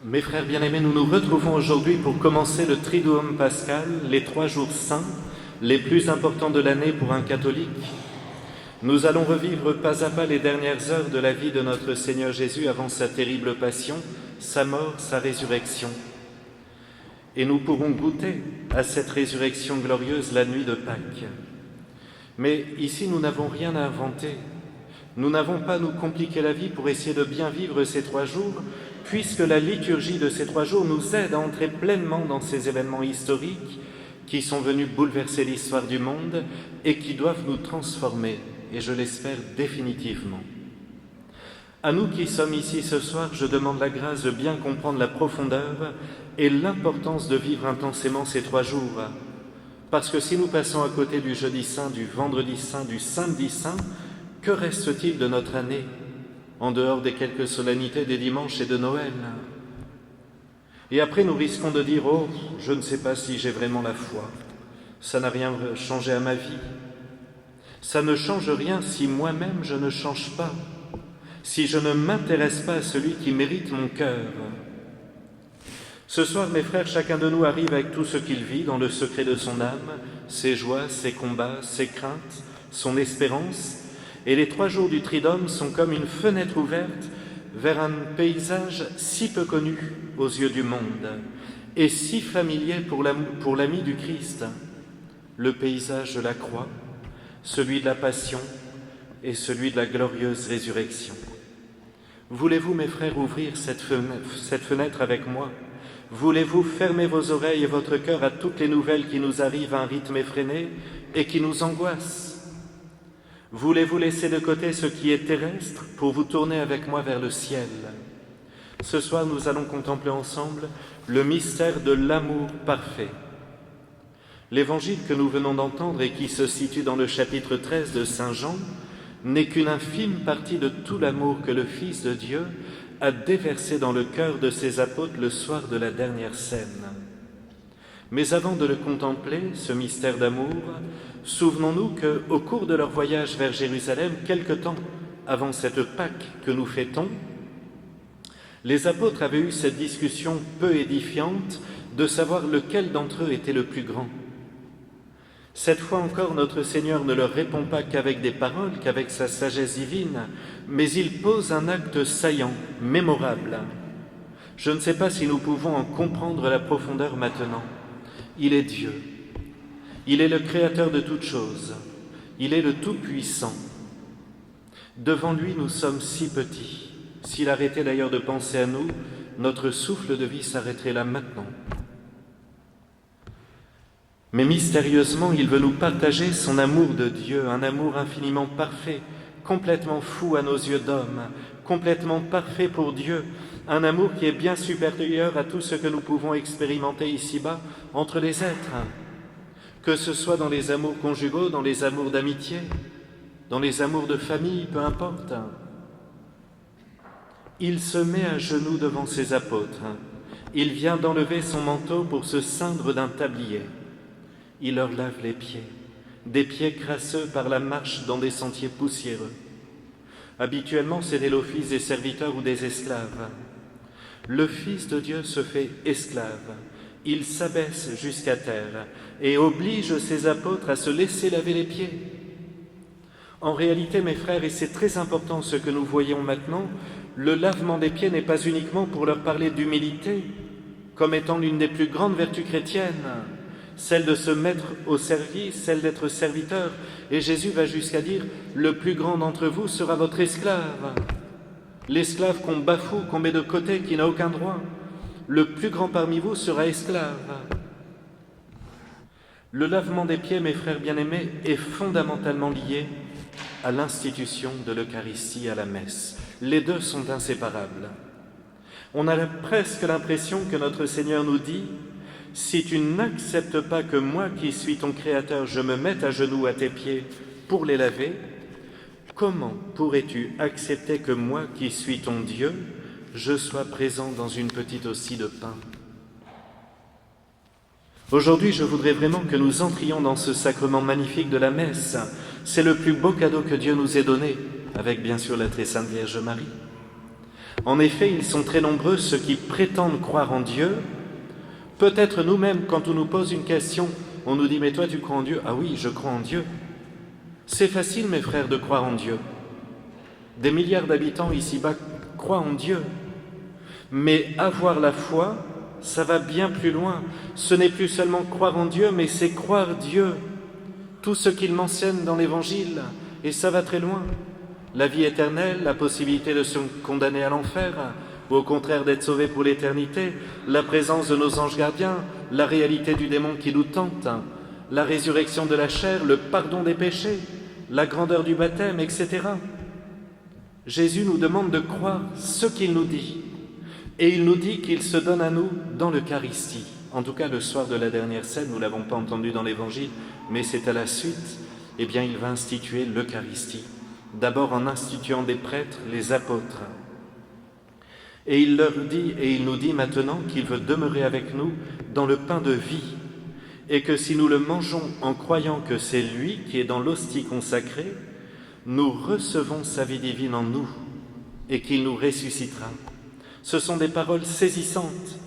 Mes frères bien-aimés, nous nous retrouvons aujourd'hui pour commencer le Triduum Pascal, les 3 jours saints, les plus importants de l'année pour un catholique. Nous allons revivre pas à pas les dernières heures de la vie de notre Seigneur Jésus avant sa terrible passion, sa mort, sa résurrection. Et nous pourrons goûter à cette résurrection glorieuse la nuit de Pâques. Mais ici, nous n'avons rien à inventer. Nous n'avons pas à nous compliquer la vie pour essayer de bien vivre ces 3 jours, puisque la liturgie de ces 3 jours nous aide à entrer pleinement dans ces événements historiques qui sont venus bouleverser l'histoire du monde et qui doivent nous transformer, et je l'espère définitivement. À nous qui sommes ici ce soir, je demande la grâce de bien comprendre la profondeur et l'importance de vivre intensément ces 3 jours. Parce que si nous passons à côté du jeudi saint, du vendredi saint, du samedi saint, que reste-t-il de notre année, en dehors des quelques solennités des dimanches et de Noël? Et après, nous risquons de dire « Oh, je ne sais pas si j'ai vraiment la foi. Ça n'a rien changé à ma vie. Ça ne change rien si moi-même je ne change pas, si je ne m'intéresse pas à celui qui mérite mon cœur. » Ce soir, mes frères, chacun de nous arrive avec tout ce qu'il vit dans le secret de son âme, ses joies, ses combats, ses craintes, son espérance. Et les 3 jours du Triduum sont comme une fenêtre ouverte vers un paysage si peu connu aux yeux du monde et si familier pour l'ami du Christ, le paysage de la croix, celui de la passion et celui de la glorieuse résurrection. Voulez-vous, mes frères, ouvrir cette fenêtre avec moi? Voulez-vous fermer vos oreilles et votre cœur à toutes les nouvelles qui nous arrivent à un rythme effréné et qui nous angoissent? Voulez-vous laisser de côté ce qui est terrestre pour vous tourner avec moi vers le ciel? Ce soir, nous allons contempler ensemble le mystère de l'amour parfait. L'évangile que nous venons d'entendre et qui se situe dans le chapitre 13 de Saint Jean n'est qu'une infime partie de tout l'amour que le Fils de Dieu a déversé dans le cœur de ses apôtres le soir de la dernière scène. Mais avant de le contempler, ce mystère d'amour, souvenons-nous qu'au cours de leur voyage vers Jérusalem, quelque temps avant cette Pâque que nous fêtons, les apôtres avaient eu cette discussion peu édifiante de savoir lequel d'entre eux était le plus grand. Cette fois encore, notre Seigneur ne leur répond pas qu'avec des paroles, qu'avec sa sagesse divine, mais il pose un acte saillant, mémorable. Je ne sais pas si nous pouvons en comprendre la profondeur maintenant. Il est Dieu. Il est le Créateur de toutes choses. Il est le Tout-Puissant. Devant lui, nous sommes si petits. S'il arrêtait d'ailleurs de penser à nous, notre souffle de vie s'arrêterait là maintenant. Mais mystérieusement, il veut nous partager son amour de Dieu, un amour infiniment parfait, complètement fou à nos yeux d'hommes, complètement parfait pour Dieu, un amour qui est bien supérieur à tout ce que nous pouvons expérimenter ici-bas entre les êtres, que ce soit dans les amours conjugaux, dans les amours d'amitié, dans les amours de famille, peu importe. Il se met à genoux devant ses apôtres. Il vient d'enlever son manteau pour se ceindre d'un tablier. Il leur lave les pieds, des pieds crasseux par la marche dans des sentiers poussiéreux. Habituellement, c'était l'office des serviteurs ou des esclaves. Le Fils de Dieu se fait esclave. Il s'abaisse jusqu'à terre et oblige ses apôtres à se laisser laver les pieds. En réalité, mes frères, et c'est très important ce que nous voyons maintenant, le lavement des pieds n'est pas uniquement pour leur parler d'humilité, comme étant l'une des plus grandes vertus chrétiennes, celle de se mettre au service, celle d'être serviteur. Et Jésus va jusqu'à dire « Le plus grand d'entre vous sera votre esclave ». L'esclave qu'on bafoue, qu'on met de côté, qui n'a aucun droit. Le plus grand parmi vous sera esclave. Le lavement des pieds, mes frères bien-aimés, est fondamentalement lié à l'institution de l'Eucharistie, à la messe. Les deux sont inséparables. On a presque l'impression que notre Seigneur nous dit « Si tu n'acceptes pas que moi, qui suis ton Créateur, je me mette à genoux à tes pieds pour les laver, comment pourrais-tu accepter que moi, qui suis ton Dieu, je sois présent dans une petite hostie de pain ?» Aujourd'hui, je voudrais vraiment que nous entrions dans ce sacrement magnifique de la messe. C'est le plus beau cadeau que Dieu nous ait donné, avec bien sûr la très sainte Vierge Marie. En effet, ils sont très nombreux ceux qui prétendent croire en Dieu. Peut-être nous-mêmes, quand on nous pose une question, on nous dit « Mais toi, tu crois en Dieu ?» « Ah oui, je crois en Dieu. » C'est facile, mes frères, de croire en Dieu. Des milliards d'habitants ici-bas croient en Dieu. Mais avoir la foi, ça va bien plus loin. Ce n'est plus seulement croire en Dieu, mais c'est croire Dieu. Tout ce qu'il mentionne dans l'Évangile, et ça va très loin. La vie éternelle, la possibilité de se condamner à l'enfer, ou au contraire d'être sauvé pour l'éternité, la présence de nos anges gardiens, la réalité du démon qui nous tente, la résurrection de la chair, le pardon des péchés, la grandeur du baptême, etc. Jésus nous demande de croire ce qu'il nous dit. Et il nous dit qu'il se donne à nous dans l'Eucharistie. En tout cas, le soir de la dernière scène, nous ne l'avons pas entendu dans l'Évangile, mais c'est à la suite, eh bien, il va instituer l'Eucharistie. D'abord en instituant des prêtres, les apôtres. Et il leur dit, et il nous dit maintenant qu'il veut demeurer avec nous dans le pain de vie, et que si nous le mangeons en croyant que c'est lui qui est dans l'hostie consacrée, nous recevons sa vie divine en nous, et qu'il nous ressuscitera. Ce sont des paroles saisissantes.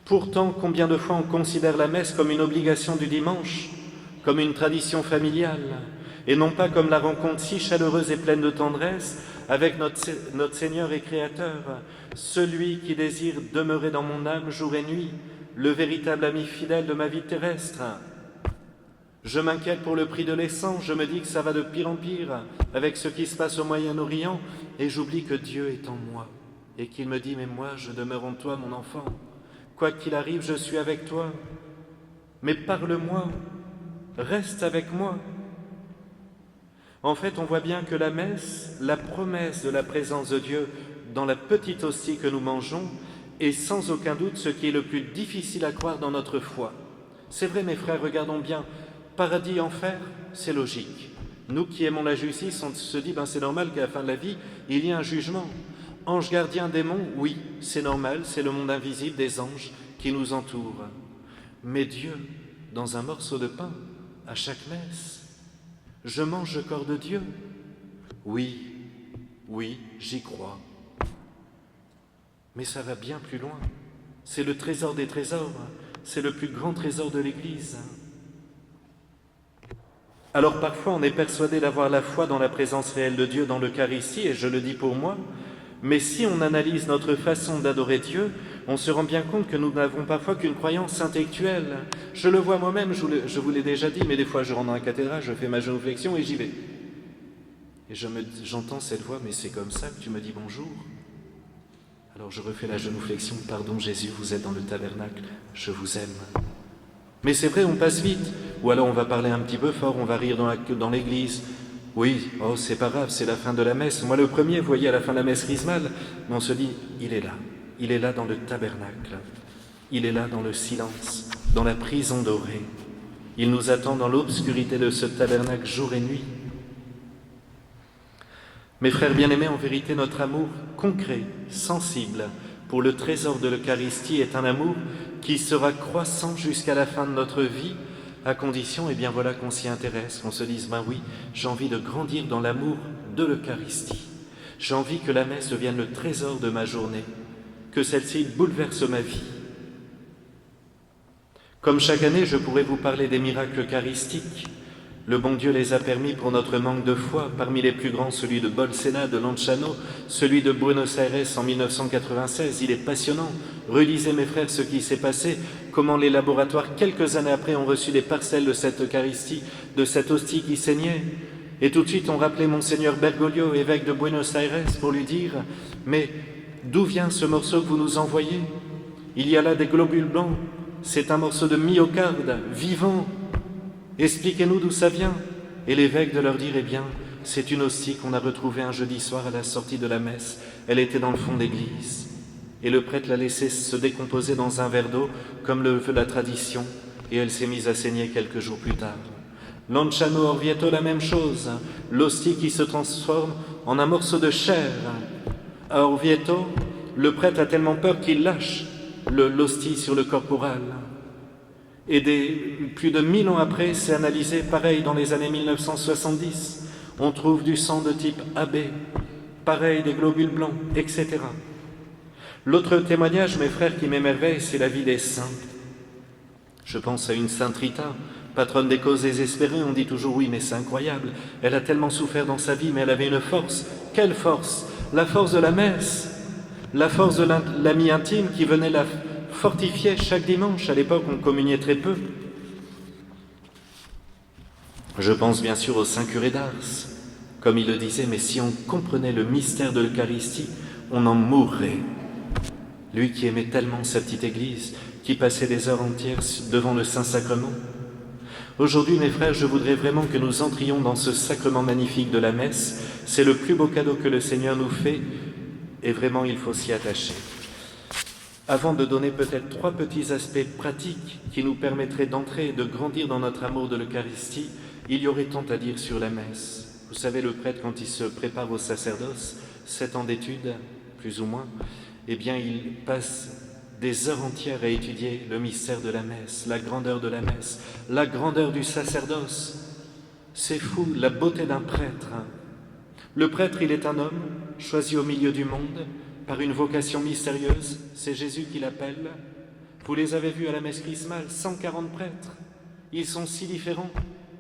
Pourtant, combien de fois on considère la messe comme une obligation du dimanche, comme une tradition familiale, et non pas comme la rencontre si chaleureuse et pleine de tendresse avec notre Seigneur et Créateur, celui qui désire demeurer dans mon âme jour et nuit, le véritable ami fidèle de ma vie terrestre. Je m'inquiète pour le prix de l'essence, je me dis que ça va de pire en pire avec ce qui se passe au Moyen-Orient, et j'oublie que Dieu est en moi, et qu'il me dit « Mais moi, je demeure en toi, mon enfant. Quoi qu'il arrive, je suis avec toi. Mais parle-moi, reste avec moi. » En fait, on voit bien que la messe, la promesse de la présence de Dieu dans la petite hostie que nous mangeons, est sans aucun doute ce qui est le plus difficile à croire dans notre foi. C'est vrai, mes frères, regardons bien. Paradis, enfer, c'est logique. Nous qui aimons la justice, on se dit, c'est normal qu'à la fin de la vie, il y ait un jugement. Ange gardien, démon, oui, c'est normal, c'est le monde invisible des anges qui nous entourent. Mais Dieu, dans un morceau de pain, à chaque messe, je mange le corps de Dieu. Oui, oui, j'y crois. Mais ça va bien plus loin. C'est le trésor des trésors, c'est le plus grand trésor de l'Église. Alors parfois on est persuadé d'avoir la foi dans la présence réelle de Dieu dans l'Eucharistie, et je le dis pour moi, mais si on analyse notre façon d'adorer Dieu, on se rend bien compte que nous n'avons parfois qu'une croyance intellectuelle. Je le vois moi-même, je vous l'ai déjà dit, mais des fois je rentre dans la cathédrale, je fais ma génuflexion et j'y vais. Et j'entends cette voix, mais c'est comme ça que tu me dis bonjour. Alors je refais la génuflexion, pardon Jésus, vous êtes dans le tabernacle, je vous aime. Mais c'est vrai, on passe vite. Ou alors on va parler un petit peu fort, on va rire dans l'église. Oui, oh c'est pas grave, c'est la fin de la messe. Moi le premier, vous voyez, à la fin de la messe chrismale, mais on se dit, il est là dans le tabernacle, il est là dans le silence, dans la prison dorée. Il nous attend dans l'obscurité de ce tabernacle jour et nuit. Mes frères bien-aimés, en vérité, notre amour concret, sensible, pour le trésor de l'Eucharistie est un amour qui sera croissant jusqu'à la fin de notre vie, à condition, voilà, qu'on s'y intéresse, qu'on se dise, oui, j'ai envie de grandir dans l'amour de l'Eucharistie. J'ai envie que la messe devienne le trésor de ma journée, que celle-ci bouleverse ma vie. Comme chaque année, je pourrais vous parler des miracles eucharistiques. Le bon Dieu les a permis pour notre manque de foi. Parmi les plus grands, celui de Bolsena, de Lanciano, celui de Buenos Aires en 1996. Il est passionnant. Relisez, mes frères, ce qui s'est passé, comment les laboratoires, quelques années après, ont reçu des parcelles de cette Eucharistie, de cette hostie qui saignait. Et tout de suite, on rappelait Monseigneur Bergoglio, évêque de Buenos Aires, pour lui dire « Mais d'où vient ce morceau que vous nous envoyez? Il y a là des globules blancs. C'est un morceau de myocarde, vivant. Expliquez-nous d'où ça vient. » Et l'évêque de leur dire, c'est une hostie qu'on a retrouvée un jeudi soir à la sortie de la messe. Elle était dans le fond d'église. Et le prêtre l'a laissée se décomposer dans un verre d'eau, comme le veut la tradition, et elle s'est mise à saigner quelques jours plus tard. Lanciano Orvieto, la même chose. L'hostie qui se transforme en un morceau de chair. À Orvieto, le prêtre a tellement peur qu'il lâche l'hostie sur le corporal. Et plus de 1000 ans après, c'est analysé pareil dans les années 1970. On trouve du sang de type AB, pareil des globules blancs, etc. L'autre témoignage, mes frères, qui m'émerveille, c'est la vie des saints. Je pense à une sainte Rita, patronne des causes désespérées. On dit toujours oui, mais c'est incroyable. Elle a tellement souffert dans sa vie, mais elle avait une force. Quelle force? La force de la messe, la force de l'ami intime qui venait la fortifier chaque dimanche. À l'époque, on communiait très peu. Je pense bien sûr au saint curé d'Ars. Comme il le disait, mais si on comprenait le mystère de l'Eucharistie, on en mourrait. Lui qui aimait tellement sa petite église, qui passait des heures entières devant le Saint-Sacrement. Aujourd'hui, mes frères, je voudrais vraiment que nous entrions dans ce sacrement magnifique de la messe. C'est le plus beau cadeau que le Seigneur nous fait, et vraiment, il faut s'y attacher. Avant de donner peut-être 3 petits aspects pratiques qui nous permettraient d'entrer et de grandir dans notre amour de l'Eucharistie, il y aurait tant à dire sur la messe. Vous savez, le prêtre, quand il se prépare au sacerdoce, 7 ans d'études, plus ou moins, eh bien, il passe des heures entières à étudier le mystère de la messe, la grandeur de la messe, la grandeur du sacerdoce. C'est fou, la beauté d'un prêtre. Le prêtre, il est un homme choisi au milieu du monde par une vocation mystérieuse. C'est Jésus qui l'appelle. Vous les avez vus à la messe chrismale, 140 prêtres. Ils sont si différents.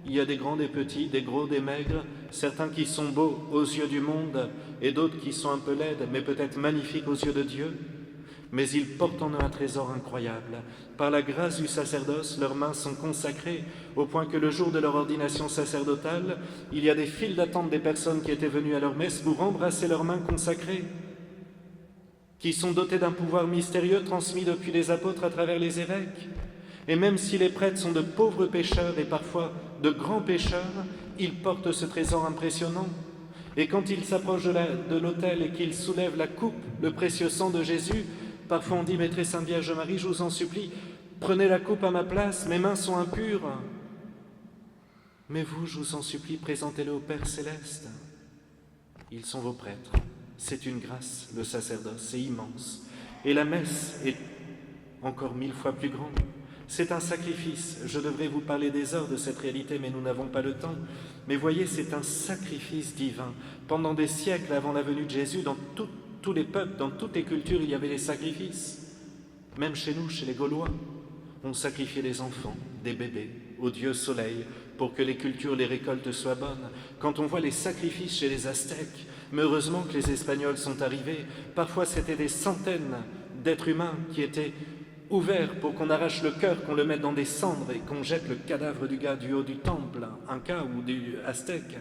Il y a des grands, des petits, des gros, des maigres, certains qui sont beaux aux yeux du monde et d'autres qui sont un peu laides, mais peut-être magnifiques aux yeux de Dieu. Mais ils portent en eux un trésor incroyable. Par la grâce du sacerdoce, leurs mains sont consacrées au point que le jour de leur ordination sacerdotale, il y a des files d'attente des personnes qui étaient venues à leur messe pour embrasser leurs mains consacrées, qui sont dotées d'un pouvoir mystérieux transmis depuis les apôtres à travers les évêques. Et même si les prêtres sont de pauvres pécheurs et parfois de grands pécheurs, ils portent ce trésor impressionnant. Et quand ils s'approchent de l'autel et qu'ils soulèvent la coupe, le précieux sang de Jésus, parfois on dit « Mais très Sainte Vierge Marie, je vous en supplie, prenez la coupe à ma place, mes mains sont impures. » Mais vous, je vous en supplie, présentez-le au Père Céleste. Ils sont vos prêtres. C'est une grâce, le sacerdoce, c'est immense. Et la messe est encore 1000 fois plus grande. C'est un sacrifice. Je devrais vous parler des heures de cette réalité, mais nous n'avons pas le temps. Mais voyez, c'est un sacrifice divin. Pendant des siècles avant la venue de Jésus, dans tous les peuples, dans toutes les cultures, il y avait des sacrifices. Même chez nous, chez les Gaulois, on sacrifiait des enfants, des bébés, au dieu soleil, pour que les cultures, les récoltes soient bonnes. Quand on voit les sacrifices chez les Aztèques, mais heureusement que les Espagnols sont arrivés, parfois c'était des centaines d'êtres humains qui étaient ouverts pour qu'on arrache le cœur, qu'on le mette dans des cendres et qu'on jette le cadavre du gars du haut du temple, Inca ou du Aztèque.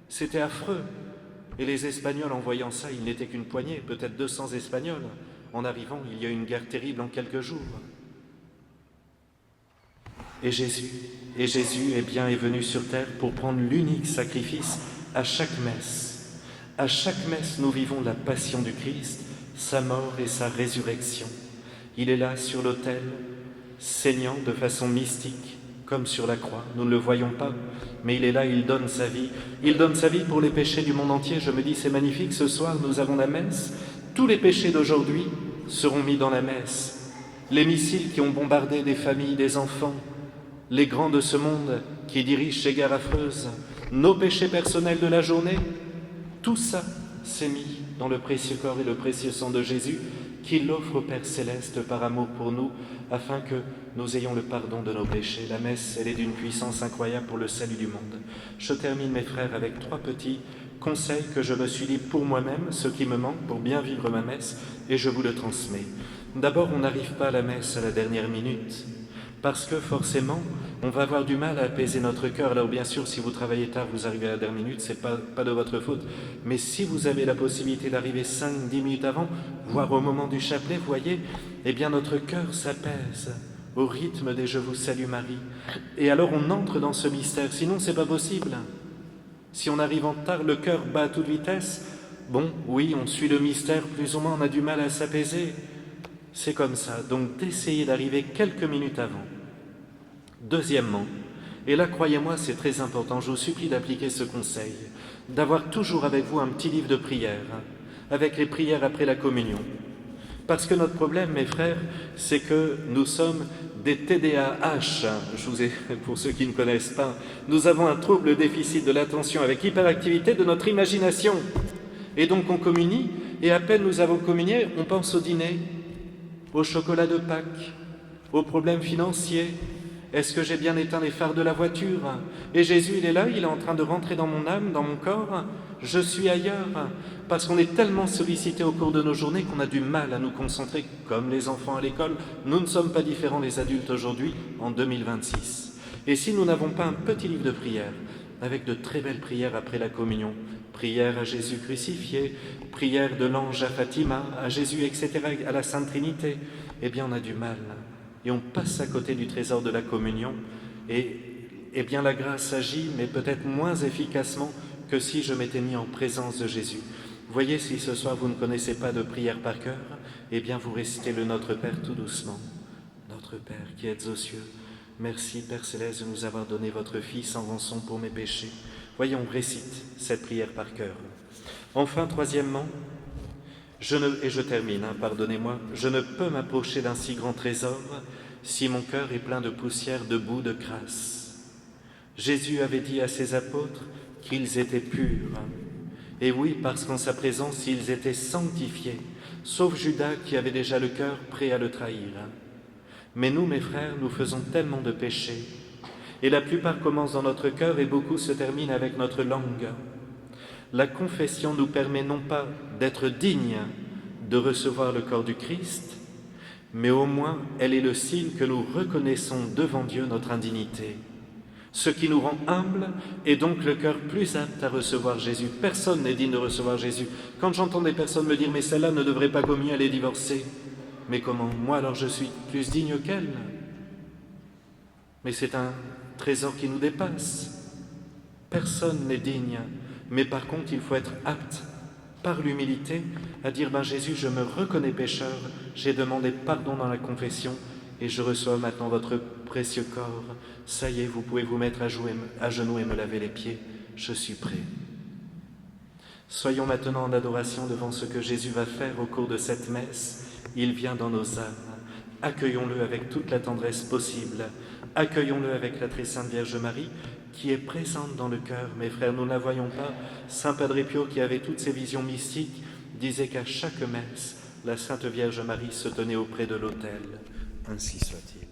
C'était affreux. Et les Espagnols, en voyant ça, ils n'étaient qu'une poignée, peut-être 200 Espagnols. En arrivant, il y a eu une guerre terrible en quelques jours. Et Jésus est venu sur terre pour prendre l'unique sacrifice à chaque messe. À chaque messe, nous vivons la passion du Christ, sa mort et sa résurrection. Il est là sur l'autel, saignant de façon mystique, comme sur la croix. Nous ne le voyons pas, mais il est là, il donne sa vie. Il donne sa vie pour les péchés du monde entier. Je me dis, c'est magnifique, ce soir, nous avons la messe. Tous les péchés d'aujourd'hui seront mis dans la messe. Les missiles qui ont bombardé des familles, des enfants, les grands de ce monde qui dirigent ces guerres affreuses, nos péchés personnels de la journée, tout ça s'est mis dans le précieux corps et le précieux sang de Jésus, qu'il offre au Père Céleste par amour pour nous, afin que nous ayons le pardon de nos péchés. La messe, elle est d'une puissance incroyable pour le salut du monde. Je termine, mes frères, avec 3 petits conseils que je me suis dit pour moi-même, ce qui me manque pour bien vivre ma messe, et je vous le transmets. D'abord, on n'arrive pas à la messe à la dernière minute, parce que forcément, on va avoir du mal à apaiser notre cœur. Alors bien sûr, si vous travaillez tard, vous arrivez à la dernière minute, c'est pas de votre faute. Mais si vous avez la possibilité d'arriver 5-10 minutes avant, voire au moment du chapelet, vous voyez, eh bien notre cœur s'apaise au rythme des « Je vous salue Marie ». Et alors on entre dans ce mystère, sinon c'est pas possible. Si on arrive en retard, le cœur bat à toute vitesse, bon, oui, on suit le mystère, plus ou moins on a du mal à s'apaiser. C'est comme ça, donc d'essayer d'arriver quelques minutes avant. Deuxièmement, et là croyez-moi c'est très important, je vous supplie d'appliquer ce conseil, d'avoir toujours avec vous un petit livre de prières, avec les prières après la communion. Parce que notre problème, mes frères, c'est que nous sommes des TDAH, pour ceux qui ne connaissent pas, nous avons un trouble déficit de l'attention avec hyperactivité de notre imagination. Et donc on communie, et à peine nous avons communié, on pense au dîner, au chocolat de Pâques, aux problèmes financiers. Est-ce que j'ai bien éteint les phares de la voiture? Et Jésus, il est là, il est en train de rentrer dans mon âme, dans mon corps. Je suis ailleurs, parce qu'on est tellement sollicité au cours de nos journées qu'on a du mal à nous concentrer, comme les enfants à l'école. Nous ne sommes pas différents, les adultes, aujourd'hui, en 2026. Et si nous n'avons pas un petit livre de prière, avec de très belles prières après la communion, prière à Jésus crucifié, prière de l'ange à Fatima, à Jésus, etc., à la Sainte Trinité, eh bien on a du mal. Et on passe à côté du trésor de la communion, et eh bien la grâce agit, mais peut-être moins efficacement que si je m'étais mis en présence de Jésus. Voyez, si ce soir vous ne connaissez pas de prière par cœur, eh bien vous récitez le Notre Père tout doucement. Notre Père qui êtes aux cieux, merci Père Céleste de nous avoir donné votre Fils en rançon pour mes péchés. Voyons, on récite cette prière par cœur. Enfin, troisièmement, je termine, pardonnez-moi, je ne peux m'approcher d'un si grand trésor si mon cœur est plein de poussière, de boue, de crasse. Jésus avait dit à ses apôtres qu'ils étaient purs. Et oui, parce qu'en sa présence, ils étaient sanctifiés, sauf Judas qui avait déjà le cœur prêt à le trahir. Mais nous, mes frères, nous faisons tellement de péchés, et la plupart commencent dans notre cœur et beaucoup se terminent avec notre langue. La confession nous permet non pas d'être dignes de recevoir le corps du Christ, mais au moins elle est le signe que nous reconnaissons devant Dieu notre indignité. Ce qui nous rend humbles et donc le cœur plus apte à recevoir Jésus. Personne n'est digne de recevoir Jésus. Quand j'entends des personnes me dire « mais celle-là ne devrait pas communier, elle est divorcée », mais comment? Moi alors je suis plus digne qu'elle? Mais c'est un trésor qui nous dépasse. Personne n'est digne. Mais par contre, il faut être apte, par l'humilité, à dire « Jésus, je me reconnais pécheur, j'ai demandé pardon dans la confession et je reçois maintenant votre précieux corps. Ça y est, vous pouvez vous mettre à genoux et me laver les pieds, je suis prêt. » Soyons maintenant en adoration devant ce que Jésus va faire au cours de cette messe. Il vient dans nos âmes. Accueillons-le avec toute la tendresse possible. Accueillons-le avec la très sainte Vierge Marie, qui est présente dans le cœur. Mes frères, nous ne la voyons pas. Saint Padre Pio, qui avait toutes ces visions mystiques, disait qu'à chaque messe, la Sainte Vierge Marie se tenait auprès de l'autel. Ainsi soit-il.